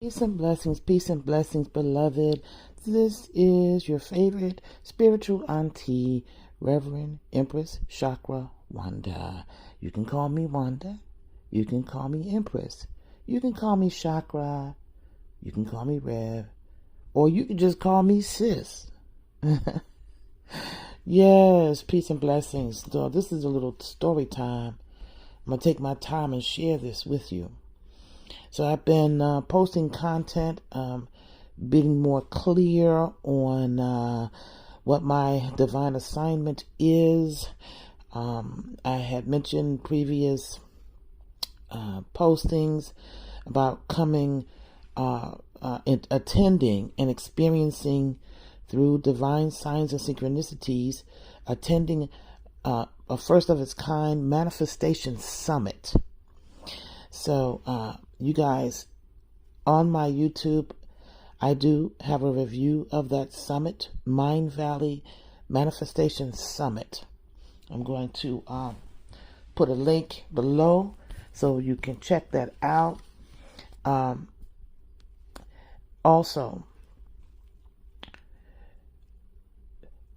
Peace and blessings, beloved. This is your favorite spiritual auntie, Reverend Empress Chakra Wanda. You can call me Wanda. You can call me Empress. You can call me Chakra. You can call me Rev. Or you can just call me Sis. Yes, peace and blessings. So this is a little story time. I'm going to take my time and share this with you. So I've been posting content, being more clear on what my divine assignment is. I had mentioned previous postings about coming, attending and experiencing through divine signs and synchronicities, attending a first of its kind manifestation summit. So, you guys, on my YouTube, I do have a review of that summit, Mind Valley Manifestation Summit. I'm going to put a link below so you can check that out. Also,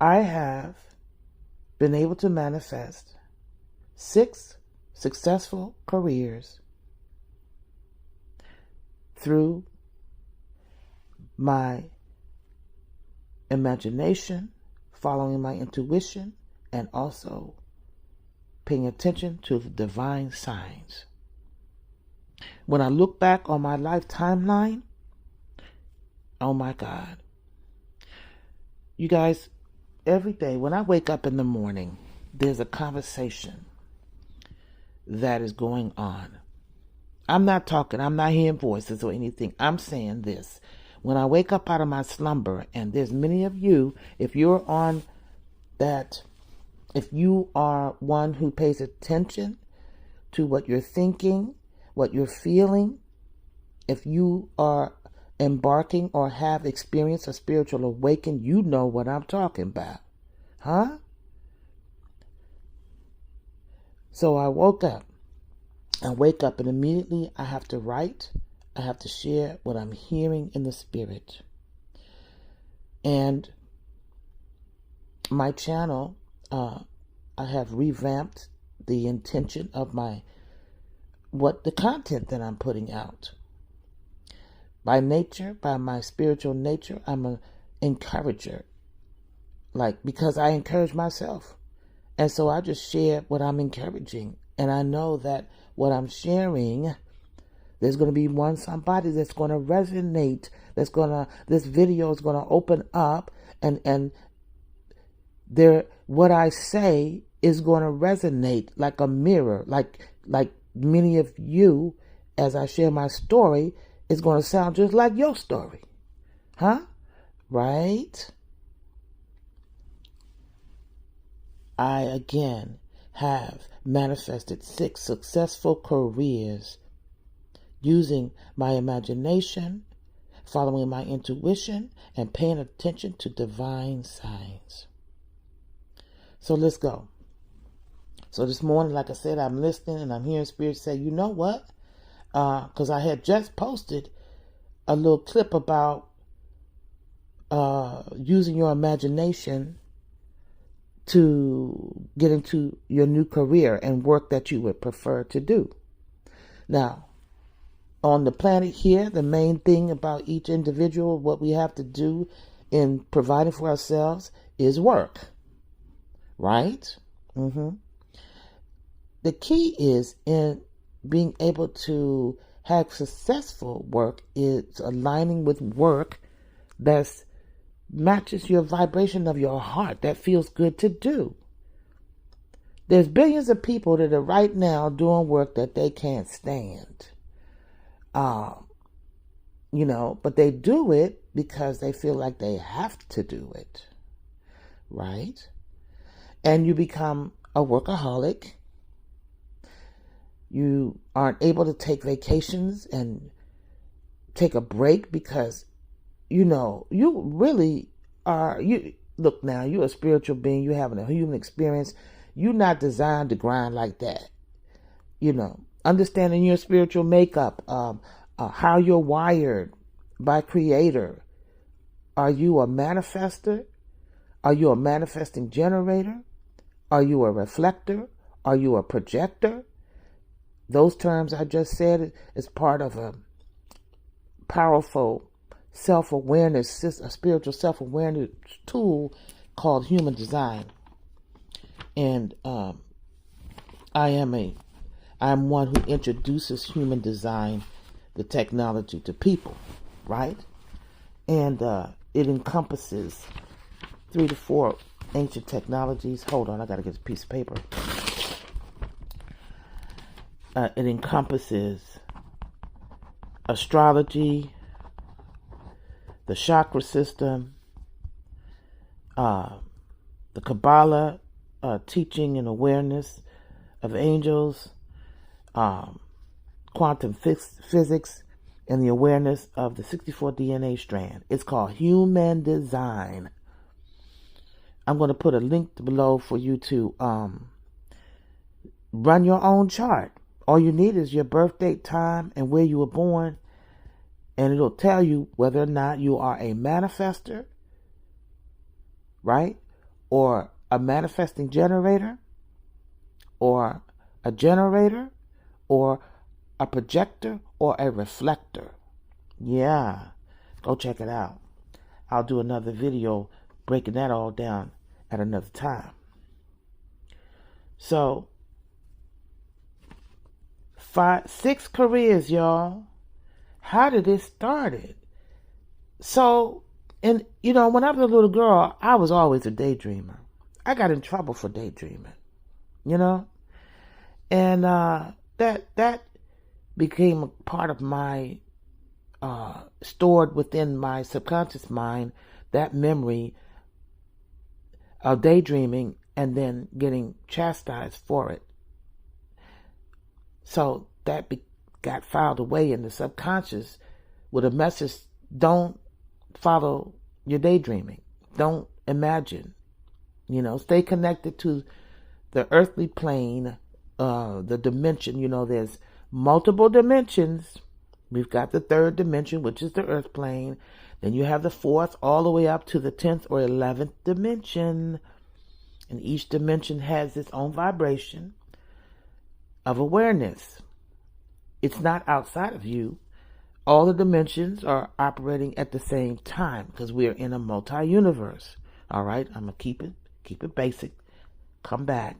I have been able to manifest 6 successful careers through my imagination, following my intuition, and also paying attention to the divine signs. When I look back on my life timeline, oh my God. You guys, every day when I wake up in the morning, there's a conversation that is going on. I'm not hearing voices or anything. I'm saying this. When I wake up out of my slumber, and there's many of you, if you're on that, if you are one who pays attention to what you're thinking, what you're feeling, if you are embarking or have experienced a spiritual awakening, you know what I'm talking about. Huh? So I wake up and immediately I have to write. I have to share what I'm hearing in the spirit. And my channel, I have revamped the intention of the content that I'm putting out. By nature, by my spiritual nature, I'm an encourager. Because I encourage myself. And so I just share what I'm encouraging. And I know that what I'm sharing, there's going to be somebody that's going to resonate, this video is going to open up, and what I say is going to resonate like a mirror, like many of you, as I share my story, is going to sound just like your story. Huh? Right? I, again, have manifested 6 successful careers using my imagination, following my intuition, and paying attention to divine signs. So let's go. So this morning, like I said, I'm listening and I'm hearing Spirit say, you know what? Because I had just posted a little clip about using your imagination to get into your new career and work that you would prefer to do. Now, on the planet here, the main thing about each individual, what we have to do in providing for ourselves is work. Right? The key is in being able to have successful work is aligning with work that's matches your vibration of your heart, that feels good to do. There's billions of people that are right now doing work that they can't stand. But they do it because they feel like they have to do it. Right? And you become a workaholic. You aren't able to take vacations and take a break because you really are, look now, you're a spiritual being, you're having a human experience. You're not designed to grind like that. Understanding your spiritual makeup, how you're wired by Creator. Are you a manifester? Are you a manifesting generator? Are you a reflector? Are you a projector? Those terms I just said is part of a powerful self-awareness, a spiritual self-awareness tool called human design. And I'm one who introduces human design, the technology, to people, right? And it encompasses 3 to 4 ancient technologies. Hold on, I gotta get a piece of paper. It encompasses astrology, the chakra system, the Kabbalah, teaching and awareness of angels, quantum physics, and the awareness of the 64 DNA strand. It's called human design. I'm going to put a link below for you to run your own chart. All you need is your birth date, time, and where you were born, and it'll tell you whether or not you are a manifester, right? Or a manifesting generator, or a generator, or a projector, or a reflector. Yeah, go check it out. I'll do another video breaking that all down at another time. So, 6 careers, y'all. How did it started? So, and when I was a little girl, I was always a daydreamer. I got in trouble for daydreaming, and that became a part of my stored within my subconscious mind, that memory of daydreaming and then getting chastised for it. So that got filed away in the subconscious with a message: don't follow your daydreaming. Don't imagine. Stay connected to the earthly plane, the dimension. There's multiple dimensions. We've got the 3rd dimension, which is the earth plane. Then you have the 4th all the way up to the 10th or 11th dimension. And each dimension has its own vibration of awareness. It's not outside of you. All the dimensions are operating at the same time because we are in a multi-universe. All right, I'm going to keep it basic. Come back.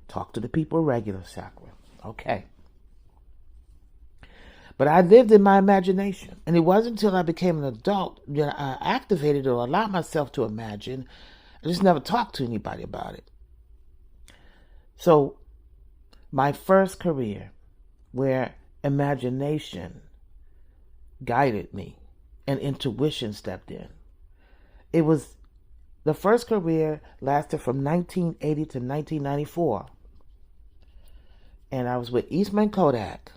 Talk to the people regular chakra. Okay. But I lived in my imagination. And it wasn't until I became an adult that I activated or allowed myself to imagine. I just never talked to anybody about it. So, my first career, where imagination guided me and intuition stepped in. The first career lasted from 1980 to 1994. And I was with Eastman Kodak.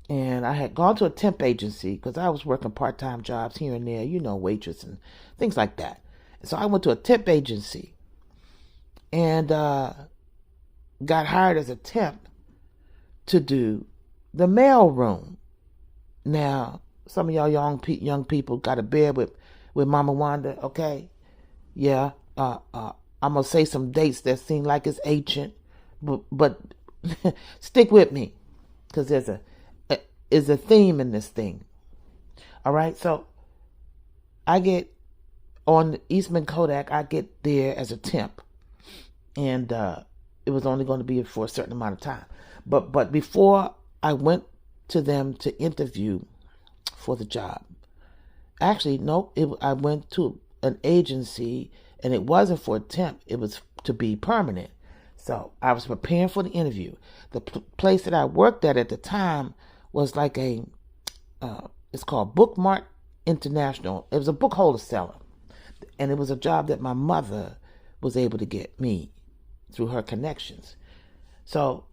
And I had gone to a temp agency because I was working part-time jobs here and there, waitress and things like that. And so I went to a temp agency and got hired as a temp to do the mail room. Now, some of y'all young people got to bear with Mama Wanda, okay? Yeah, I'm going to say some dates that seem like it's ancient, but stick with me because there's a theme in this thing. All right, so I get on Eastman Kodak, I get there as a temp, and it was only going to be for a certain amount of time. But before I went to them to interview for the job, actually, nope, I went to an agency, and it wasn't for a temp, it was to be permanent. So I was preparing for the interview. The place that I worked at the time was like it's called Bookmart International. It was a book wholesaler. And it was a job that my mother was able to get me through her connections. So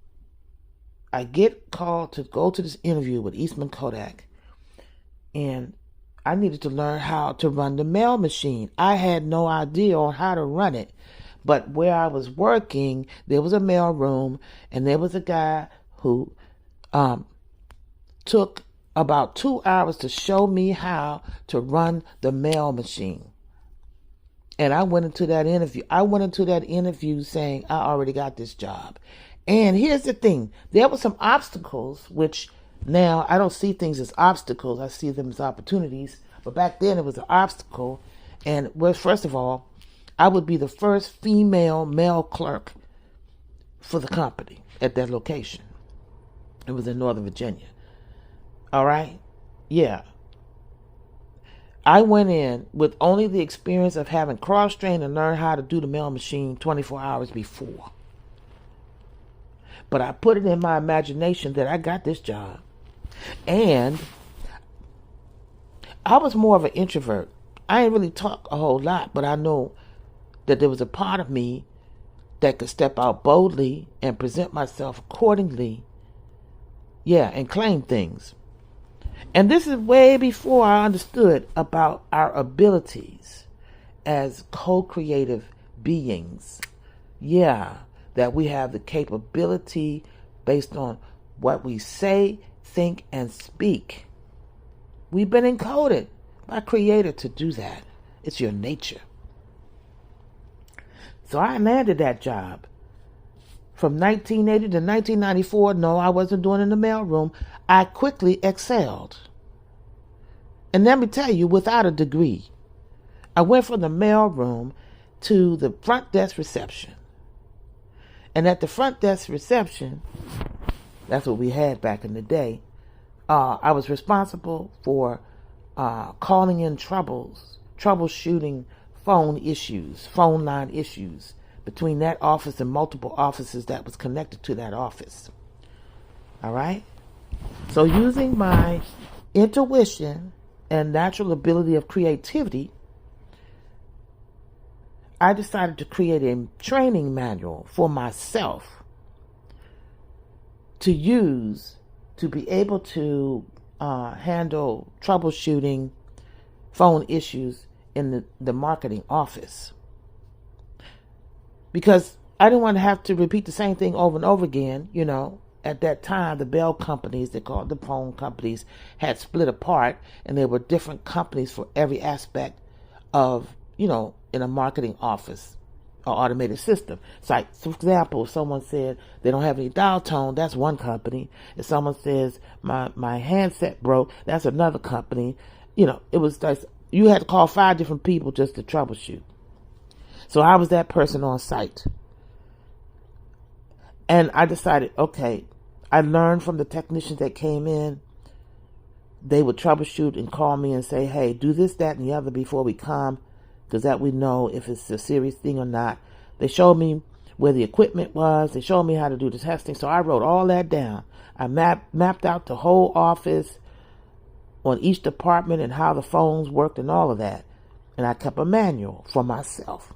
I get called to go to this interview with Eastman Kodak. And I needed to learn how to run the mail machine. I had no idea on how to run it. But where I was working, there was a mail room, and there was a guy who took about 2 hours to show me how to run the mail machine. And I went into that interview saying, I already got this job. And here's the thing. There were some obstacles, which now I don't see things as obstacles. I see them as opportunities. But back then it was an obstacle. And first of all, I would be the first female male clerk for the company at that location. It was in Northern Virginia. All right? Yeah. I went in with only the experience of having cross-trained and learned how to do the mail machine 24 hours before. But I put it in my imagination that I got this job. And I was more of an introvert. I didn't really talk a whole lot, but I know that there was a part of me that could step out boldly and present myself accordingly. Yeah, and claim things. And this is way before I understood about our abilities as co-creative beings. Yeah, that we have the capability based on what we say, think, and speak. We've been encoded by Creator to do that. It's your nature. So I landed that job. From 1980 to 1994, no, I wasn't doing it in the mailroom. I quickly excelled. And let me tell you, without a degree, I went from the mailroom to the front desk reception. And at the front desk reception, that's what we had back in the day, I was responsible for calling in troubleshooting phone line issues between that office and multiple offices that was connected to that office. All right? So using my intuition and natural ability of creativity, I decided to create a training manual for myself to use to be able to handle troubleshooting phone issues in the marketing office. Because I didn't want to have to repeat the same thing over and over again. You know, at that time, the bell companies, they called the phone companies, had split apart, and there were different companies for every aspect of, you know, in a marketing office or automated system. So, like, for example, if someone said they don't have any dial tone, that's one company. If someone says my handset broke, that's another company. You know, it was like you had to call 5 different people just to troubleshoot. So I was that person on site. And I decided, okay, I learned from the technicians that came in. They would troubleshoot and call me and say, hey, do this, that, and the other before we come, because that we know if it's a serious thing or not. They showed me where the equipment was. They showed me how to do the testing. So I wrote all that down. I mapped out the whole office on each department and how the phones worked and all of that. And I kept a manual for myself.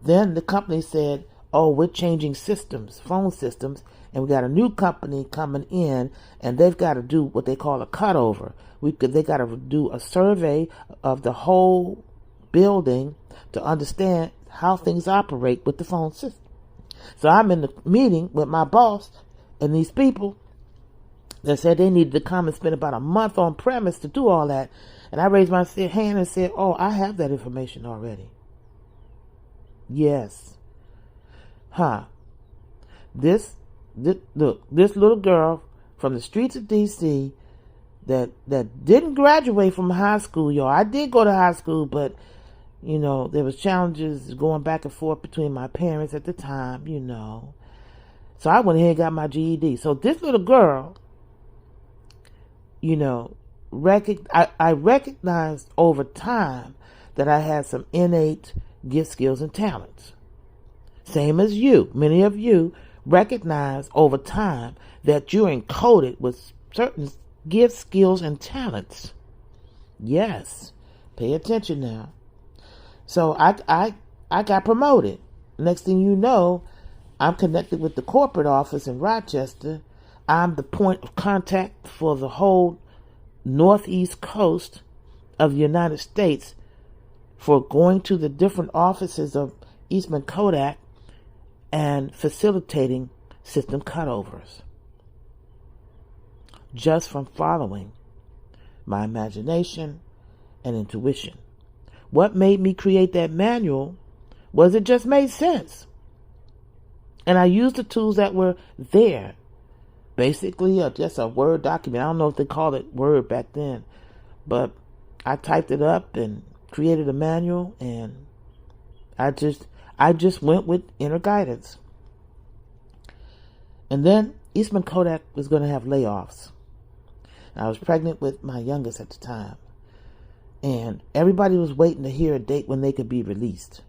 Then the company said, oh, we're changing systems, phone systems, and we got a new company coming in, and they've got to do what they call a cutover. They got to do a survey of the whole building to understand how things operate with the phone system. So I'm in the meeting with my boss and these people that said they needed to come and spend about a month on premise to do all that. And I raised my hand and said, oh, I have that information already. Yes. This little girl from the streets of D.C. that didn't graduate from high school, y'all. I did go to high school, but, you know, there was challenges going back and forth between my parents at the time, you know. So I went ahead and got my GED. So this little girl, you know, I recognized over time that I had some innate gift, skills, and talents. Same as you. Many of you recognize over time that you're encoded with certain gifts, skills, and talents. Yes. Pay attention now. So I got promoted. Next thing you know, I'm connected with the corporate office in Rochester. I'm the point of contact for the whole northeast coast of the United States for going to the different offices of Eastman Kodak and facilitating system cutovers. just from following my imagination and intuition. What made me create that manual was it just made sense. And I used the tools that were there. Basically, just a Word document. I don't know if they called it Word back then, but I typed it up and created a manual, and I just went with inner guidance. And then Eastman Kodak was going to have layoffs. I was pregnant with my youngest at the time, and everybody was waiting to hear a date when they could be released.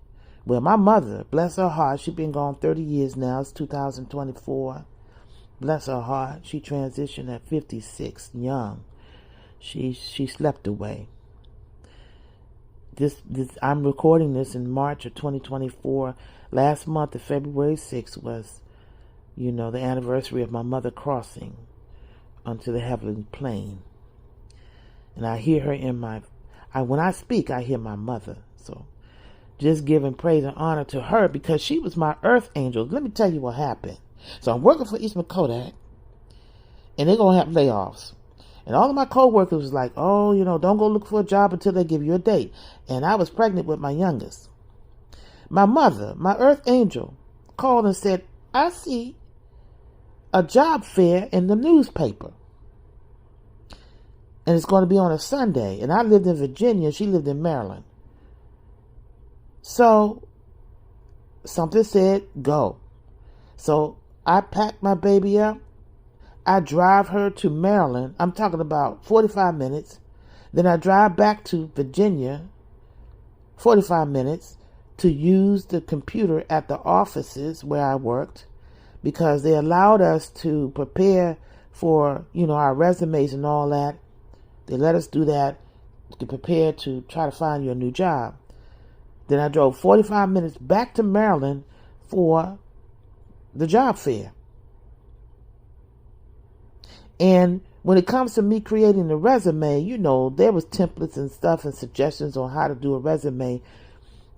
Well, my mother, bless her heart, she's been gone 30 years now. It's 2024. Bless her heart. She transitioned at 56, young. She slept away. This I'm recording this in March of 2024. Last month of February 6th was, the anniversary of my mother crossing onto the heavenly plane. And I hear her when I speak, I hear my mother. So just giving praise and honor to her, because she was my earth angel. Let me tell you what happened. So I'm working for Eastman Kodak, and they're going to have layoffs. And all of my co-workers was like, oh, don't go look for a job until they give you a date. And I was pregnant with my youngest. My mother, my earth angel, called and said, I see a job fair in the newspaper. And it's going to be on a Sunday. And I lived in Virginia. She lived in Maryland. So something said, go. So I packed my baby up. I drive her to Maryland. I'm talking about 45 minutes. Then I drive back to Virginia, 45 minutes, to use the computer at the offices where I worked, because they allowed us to prepare for, our resumes and all that. They let us do that to prepare to try to find you a new job. Then I drove 45 minutes back to Maryland for the job fair. And when it comes to me creating the resume, there was templates and stuff and suggestions on how to do a resume.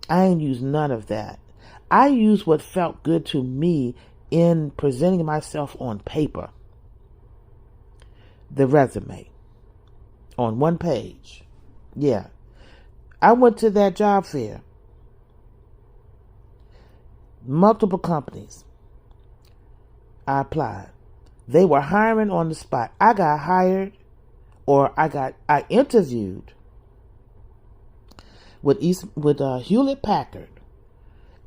I ain't used none of that. I used what felt good to me in presenting myself on paper. The resume. On one page. Yeah. I went to that job fair. Multiple companies. I applied. They were hiring on the spot. I got hired, or I interviewed with Hewlett Packard,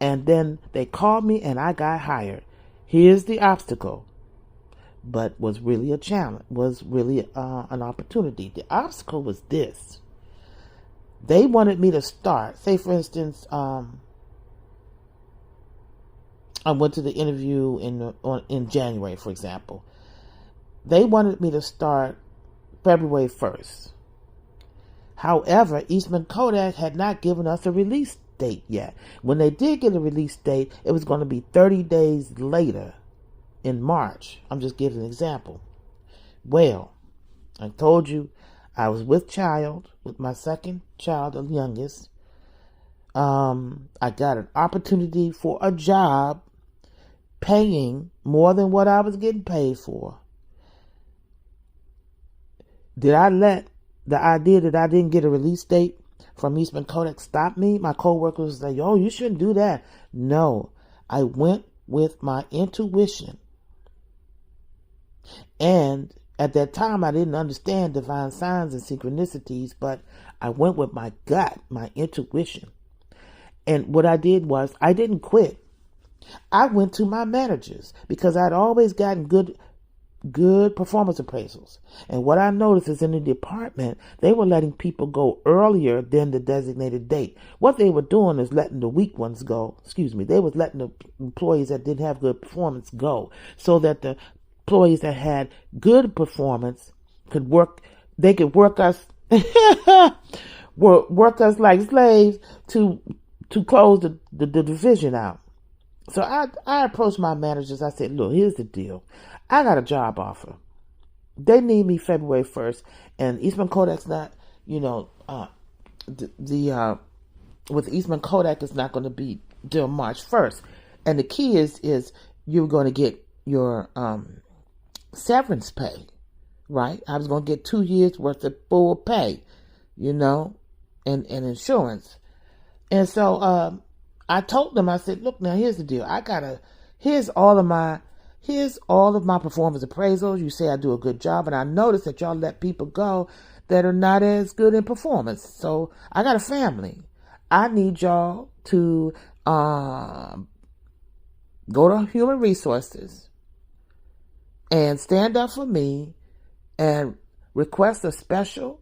and then they called me and I got hired. Here's the obstacle, but was really a challenge, was really an opportunity. The obstacle was this. They wanted me to start, say for instance, I went to the interview in January, for example. They wanted me to start February 1st. However, Eastman Kodak had not given us a release date yet. When they did get a release date, it was going to be 30 days later in March. I'm just giving an example. Well, I told you I was with my second child, the youngest. I got an opportunity for a job paying more than what I was getting paid for. Did I let the idea that I didn't get a release date from Eastman Kodak stop me? My coworkers was like, oh, you shouldn't do that. No, I went with my intuition. And at that time, I didn't understand divine signs and synchronicities, but I went with my gut, my intuition. And what I did was I didn't quit. I went to my managers because I'd always gotten good performance appraisals. And what I noticed is in the department, they were letting people go earlier than the designated date. What they were doing is letting the weak ones go. They was letting the employees that didn't have good performance go, so that the employees that had good performance could work. They could work us, work us like slaves to close the division out. So I approached my managers. I said, look, here's the deal. I got a job offer. They need me February 1st. And Eastman Kodak's not, with Eastman Kodak, it's not going to be till March 1st. And the key is you're going to get your severance pay right? I was going to get 2 years worth of full pay, and insurance. And so I told them, I said, look, now here's the deal. Here's all of my performance appraisals. You say I do a good job, and I notice that y'all let people go that are not as good in performance. So I got a family. I need y'all to go to human resources and stand up for me and request a special,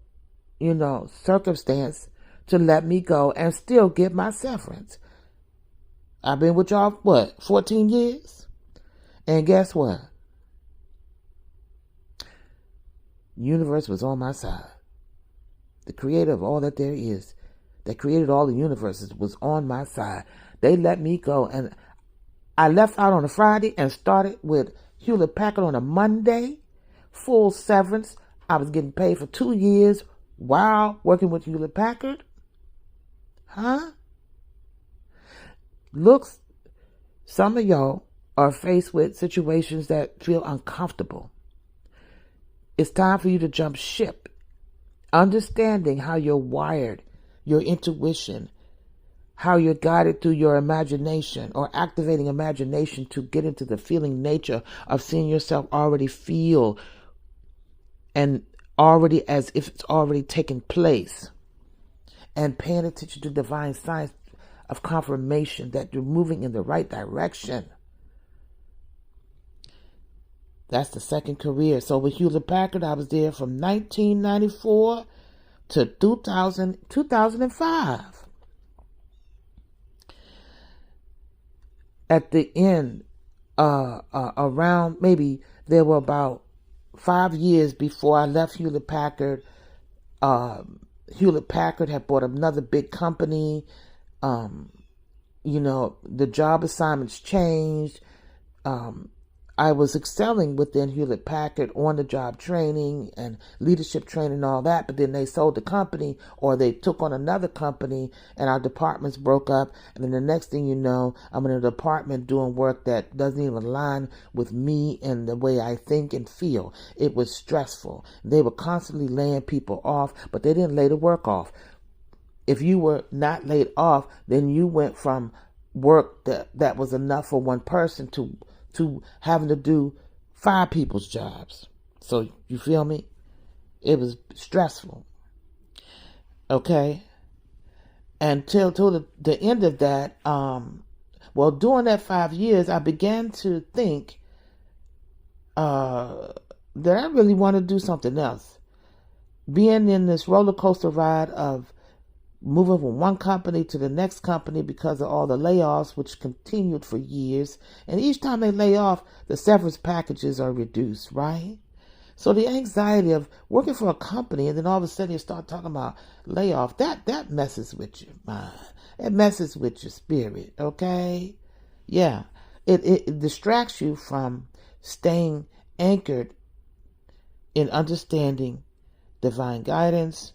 circumstance to let me go and still get my severance. I've been with y'all, 14 years? And guess what? Universe was on my side. The creator of all that there is, that created all the universes, was on my side. They let me go, and I left out on a Friday and started with Hewlett-Packard on a Monday, full severance. I was getting paid for 2 years while working with Hewlett-Packard. Huh? Look, some of y'all are faced with situations that feel uncomfortable. It's time for you to jump ship, understanding how you're wired, your intuition, how you're guided through your imagination, or activating imagination to get into the feeling nature of seeing yourself already feel and already as if it's already taken place, and paying attention to divine signs of confirmation that you're moving in the right direction. That's the second career. So with Hewlett-Packard, I was there from 1994 to 2005. At the end, around maybe there were about 5 years before I left Hewlett-Packard. Hewlett-Packard had bought another big company. The job assignments changed. I was excelling within Hewlett-Packard on the job training and leadership training and all that, but then they sold the company, or they took on another company, and our departments broke up. And then the next thing you know, I'm in a department doing work that doesn't even align with me and the way I think and feel. It was stressful. They were constantly laying people off, but they didn't lay the work off. If you were not laid off, then you went from work that was enough for one person to having to do 5 people's jobs. So you feel me? It was stressful. Okay. Until the end of that, during that 5 years, I began to think that I really want to do something else. Being in this roller coaster ride of moving from one company to the next company because of all the layoffs, which continued for years. And each time they lay off, the severance packages are reduced, right? So the anxiety of working for a company and then all of a sudden you start talking about layoff, that messes with your mind. It messes with your spirit, okay? Yeah. It distracts you from staying anchored in understanding divine guidance,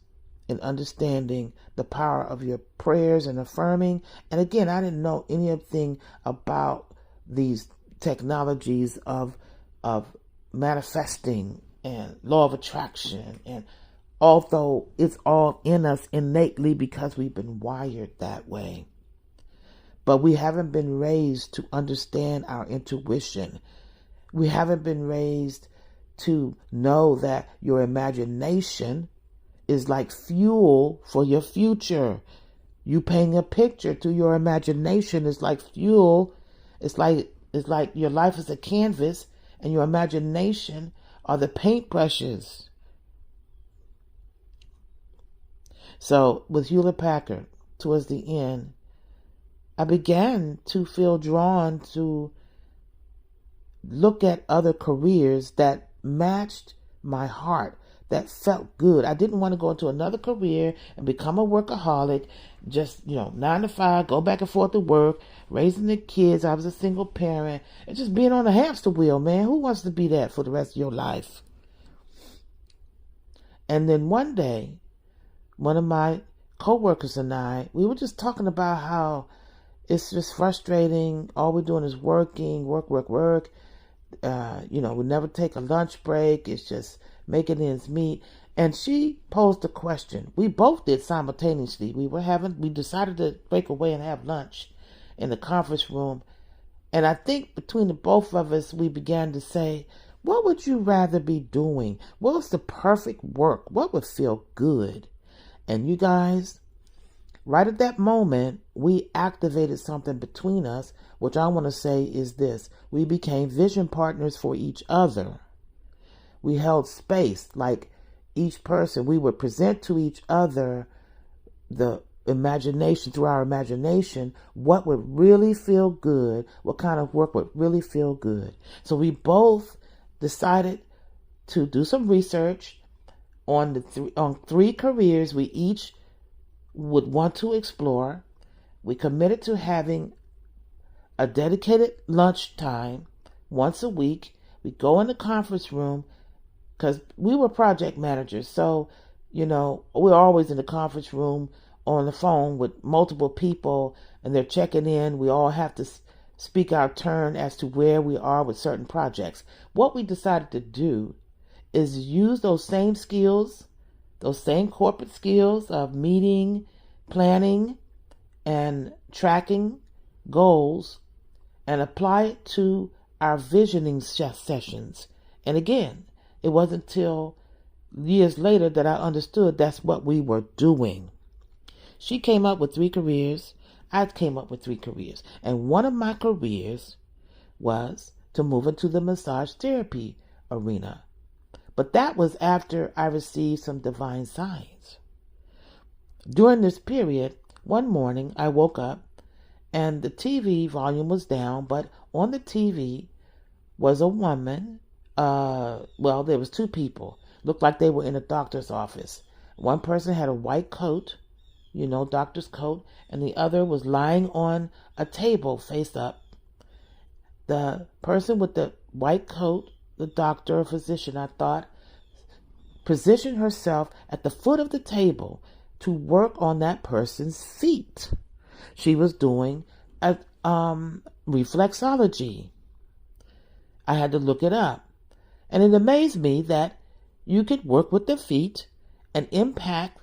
in understanding the power of your prayers and affirming. And again, I didn't know anything about these technologies of manifesting and law of attraction. And although it's all in us innately because we've been wired that way, but we haven't been raised to understand our intuition. We haven't been raised to know that your imagination is like fuel for your future. You painting a picture through your imagination is like fuel. It's like your life is a canvas and your imagination are the paintbrushes. So with Hewlett-Packard, towards the end, I began to feel drawn to look at other careers that matched my heart, that felt good. I didn't want to go into another career and become a workaholic, just, 9 to 5, go back and forth to work, raising the kids. I was a single parent, and just being on a hamster wheel, man. Who wants to be that for the rest of your life? And then one day, one of my co-workers and I, we were just talking about how it's just frustrating. All we're doing is working, work. We never take a lunch break. It's just making ends meet. And she posed a question. We both did simultaneously. We decided to break away and have lunch in the conference room. And I think between the both of us, we began to say, what would you rather be doing? What's the perfect work? What would feel good? And you guys, right at that moment, we activated something between us, which I want to say is this. We became vision partners for each other. We held space, like each person. We would present to each other the imagination, through our imagination, what would really feel good, what kind of work would really feel good. So we both decided to do some research on on 3 careers we each would want to explore. We committed to having a dedicated lunch time once a week. We go in the conference room because we were project managers. So, we're always in the conference room on the phone with multiple people, and they're checking in. We all have to speak our turn as to where we are with certain projects. What we decided to do is use those same skills, those same corporate skills of meeting, planning, and tracking goals, and apply it to our visioning sessions. And again, it wasn't until years later that I understood that's what we were doing. She came up with 3 careers. I came up with 3 careers. And one of my careers was to move into the massage therapy arena. But that was after I received some divine signs. During this period, one morning I woke up and the TV volume was down, but on the TV was a woman. There was 2 people. Looked like they were in a doctor's office. One person had a white coat, doctor's coat, and the other was lying on a table face up. The person with the white coat, the doctor or physician, I thought, positioned herself at the foot of the table to work on that person's feet. She was doing a reflexology. I had to look it up. And it amazed me that you could work with the feet and impact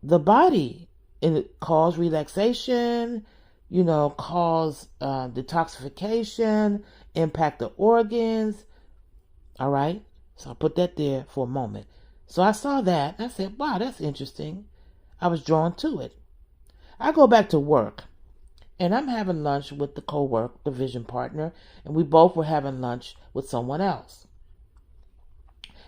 the body, and it cause relaxation, cause detoxification, impact the organs. All right. So I put that there for a moment. So I saw that. I said, wow, that's interesting. I was drawn to it. I go back to work and I'm having lunch with the vision partner, and we both were having lunch with someone else.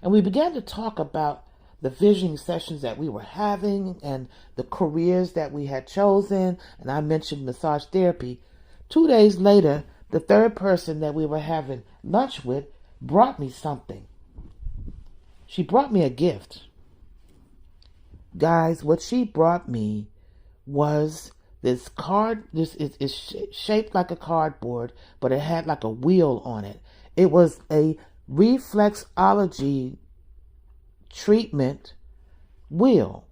And we began to talk about the visioning sessions that we were having and the careers that we had chosen. And I mentioned massage therapy. 2 days later, the third person that we were having lunch with brought me something. She brought me a gift. Guys, what she brought me was this card. This is shaped like a cardboard, but it had like a wheel on it. It was a reflexology treatment wheel.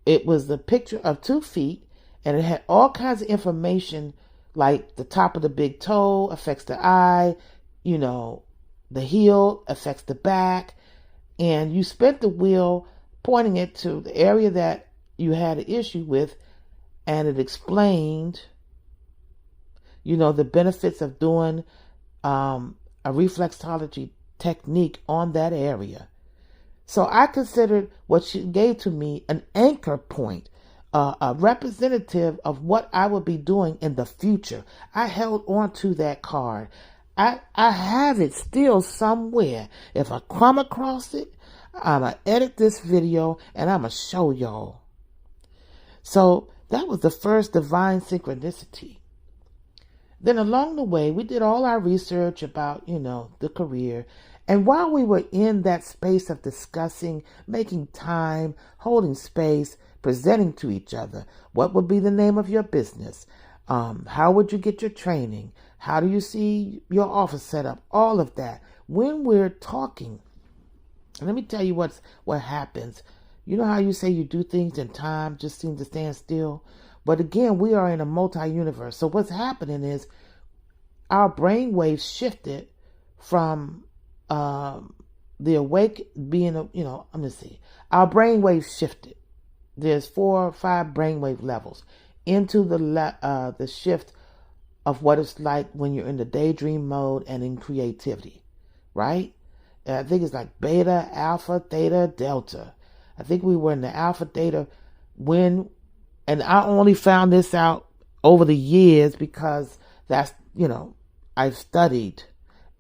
It was a picture of 2 feet, and it had all kinds of information, like the top of the big toe affects the eye, the heel affects the back, and you spent the wheel pointing it to the area that you had an issue with, and it explained, the benefits of doing a reflexology technique on that area. So I considered what she gave to me an anchor point, a representative of what I would be doing in the future. I held on to that card. I have it still somewhere. If I come across it, I'm going to edit this video and I'm going to show y'all. So that was the first divine synchronicity. Then along the way, we did all our research about, the career. And while we were in that space of discussing, making time, holding space, presenting to each other, what would be the name of your business? How would you get your training? How do you see your office set up? All of that. When we're talking, let me tell you what happens. You know how you say you do things and time just seems to stand still? But again, we are in a multi-universe. So what's happening is our brain waves shifted from the awake being, let me see. Our brainwaves shifted. There's 4 or 5 brainwave levels into the shift of what it's like when you're in the daydream mode and in creativity, right? And I think it's like beta, alpha, theta, delta. I think we were in the alpha, theta and I only found this out over the years because that's, I've studied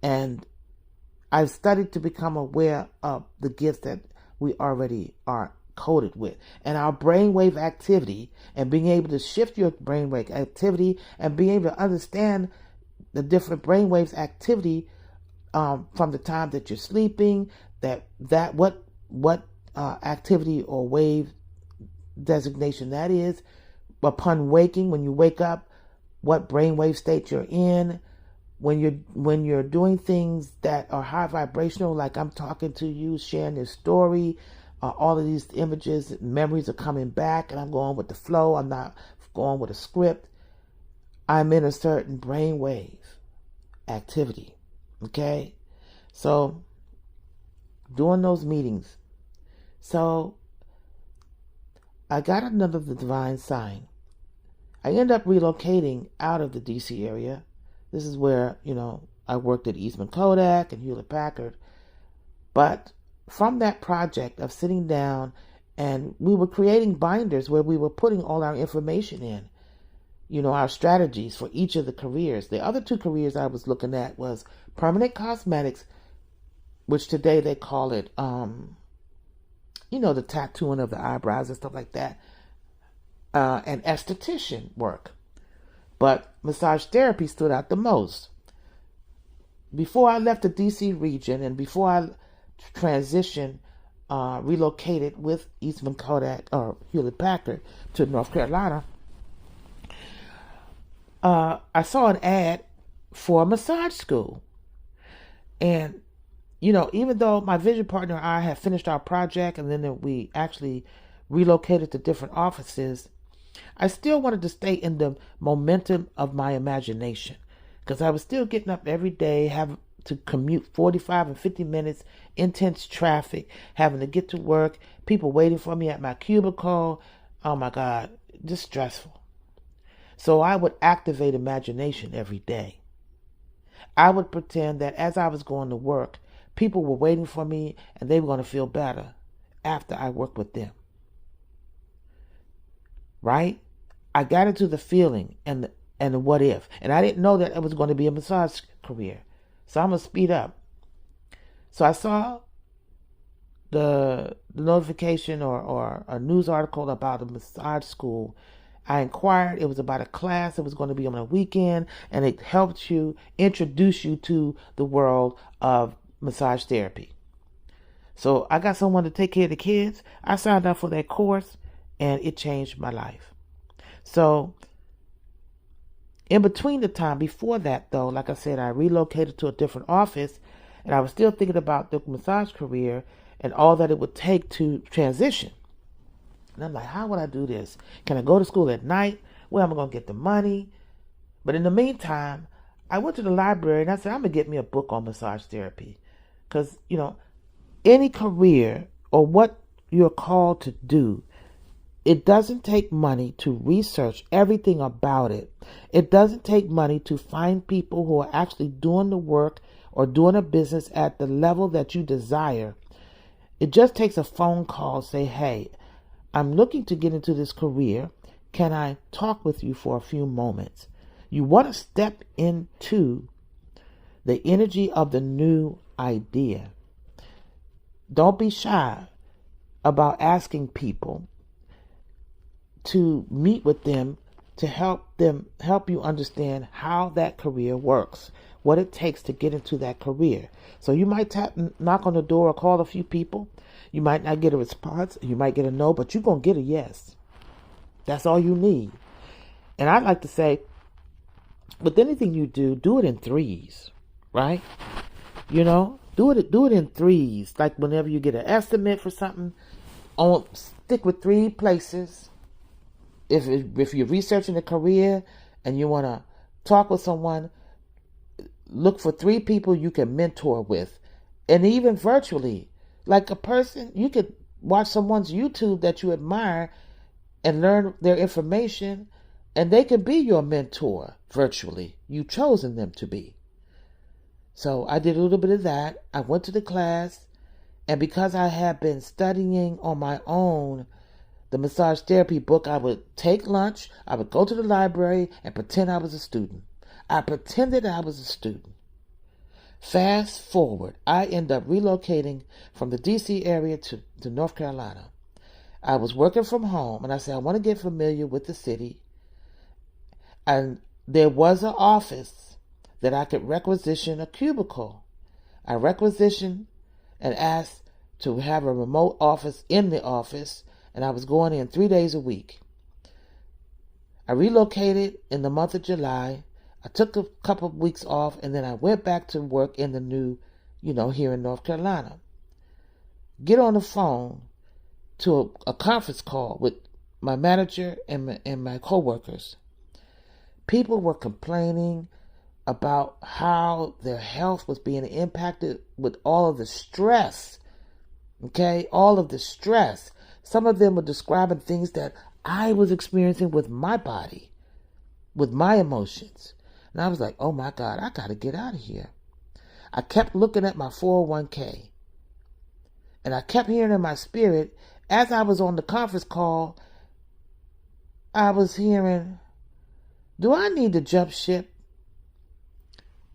to become aware of the gifts that we already are coded with. And our brainwave activity and being able to shift your brainwave activity and being able to understand the different brainwaves activity from the time that you're sleeping, what activity or wave designation that is, upon waking, when you wake up, what brainwave state you're in, when you're doing things that are high vibrational, like I'm talking to you, sharing this story, all of these images, memories are coming back, and I'm going with the flow. I'm not going with a script. I'm in a certain brainwave activity. Okay, so doing those meetings. So I got another divine sign. I ended up relocating out of the DC area. This is where, I worked at Eastman Kodak and Hewlett-Packard. But from that project of sitting down, and we were creating binders where we were putting all our information in, our strategies for each of the careers. The other 2 careers I was looking at was permanent cosmetics, which today they call it, the tattooing of the eyebrows and stuff like that, and esthetician work. But massage therapy stood out the most. Before I left the DC region and before I transitioned, relocated with Eastman Kodak or Hewlett Packard to North Carolina, I saw an ad for a massage school. And, even though my vision partner and I had finished our project and then we actually relocated to different offices, I still wanted to stay in the momentum of my imagination because I was still getting up every day, having to commute 45 and 50 minutes, intense traffic, having to get to work, people waiting for me at my cubicle. Oh my God, just stressful. So I would activate imagination every day. I would pretend that as I was going to work, people were waiting for me and they were going to feel better after I worked with them. Right? I got into the feeling and the what if. And I didn't know that it was going to be a massage career. So I'm going to speed up. So I saw the notification or a news article about a massage school. I inquired. It was about a class. It was going to be on a weekend. And it helped you introduce you to the world of massage therapy. So I got someone to take care of the kids. I signed up for that course. And it changed my life. So in between the time, before that though, like I said, I relocated to a different office and I was still thinking about the massage career and all that it would take to transition. And I'm like, how would I do this? Can I go to school at night? Where am I going to get the money? But in the meantime, I went to the library and I said, I'm going to get me a book on massage therapy. Because, any career or what you're called to do, it doesn't take money to research everything about it. It doesn't take money to find people who are actually doing the work or doing a business at the level that you desire. It just takes a phone call, say, hey, I'm looking to get into this career. Can I talk with you for a few moments? You want to step into the energy of the new idea. Don't be shy about asking people to meet with them to help you understand how that career works, what it takes to get into that career. So you might knock on the door or call a few people. You might not get a response. You might get a no, but you're going to get a yes. That's all you need. And I'd like to say, with anything you do it in threes, right? Do it in threes. Like whenever you get an estimate for something, stick with 3 places. If you're researching a career and you want to talk with someone, look for 3 people you can mentor with And even virtually, like a person, you could watch someone's YouTube that you admire and learn their information, and they could be your mentor virtually. You've chosen them to be. So I did a little bit of that. I went to the class, and because I had been studying on my own the massage therapy book, I would take lunch, I would go to the library and pretend I was a student. I pretended I was a student. Fast forward, I ended up relocating from the D.C. area to North Carolina. I was working from home, and I said, I want to get familiar with the city. And there was an office that I could requisition a cubicle. I requisitioned and asked to have a remote office in the office, and I was going in 3 days a week. I relocated in the month of July. I took a couple of weeks off, and then I went back to work in the new, here in North Carolina. Get on the phone to a conference call with my manager and my coworkers. People were complaining about how their health was being impacted with all of the stress. Okay, all of the stress. Some of them were describing things that I was experiencing with my body, with my emotions. And I was like, oh my God, I got to get out of here. I kept looking at my 401k. And I kept hearing in my spirit, as I was on the conference call, I was hearing, do I need to jump ship?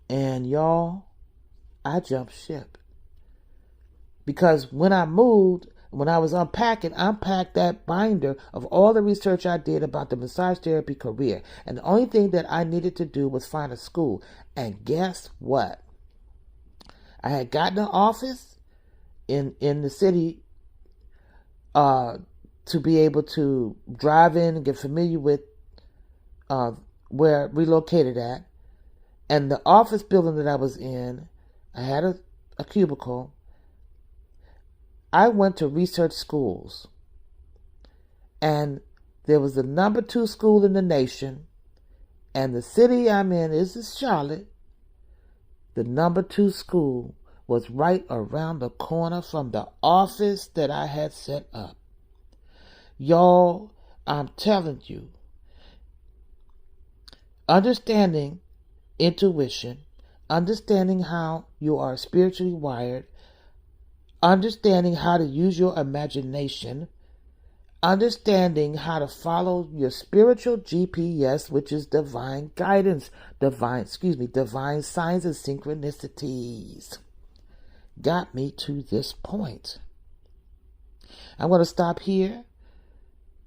And y'all, I jumped ship. Because when I moved, when I was unpacking, I unpacked that binder of all the research I did about the massage therapy career. And the only thing that I needed to do was find a school. And guess what? I had gotten an office in the city to be able to drive in and get familiar with where relocated at. And the office building that I was in, I had a cubicle. I went to research schools, and there was the number 2 school in the nation, and the city I'm in is Charlotte. The number 2 school was right around the corner from the office that I had set up. Y'all, I'm telling you, understanding intuition, understanding how you are spiritually wired, understanding how to use your imagination, understanding how to follow your spiritual GPS, which is divine guidance, divine signs and synchronicities, got me to this point. I'm going to stop here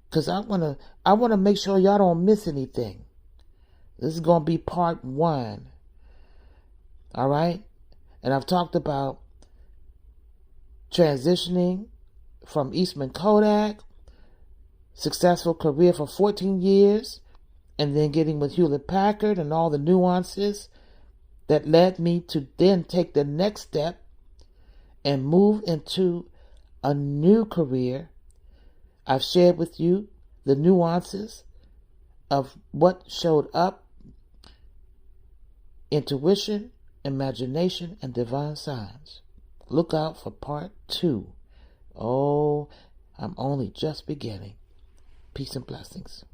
because I want to make sure y'all don't miss anything. This is going to be part 1. All right? And I've talked about transitioning from Eastman Kodak, successful career for 14 years, and then getting with Hewlett Packard and all the nuances that led me to then take the next step and move into a new career. I've shared with you the nuances of what showed up: intuition, imagination, and divine signs. Look out for part 2. Oh, I'm only just beginning. Peace and blessings.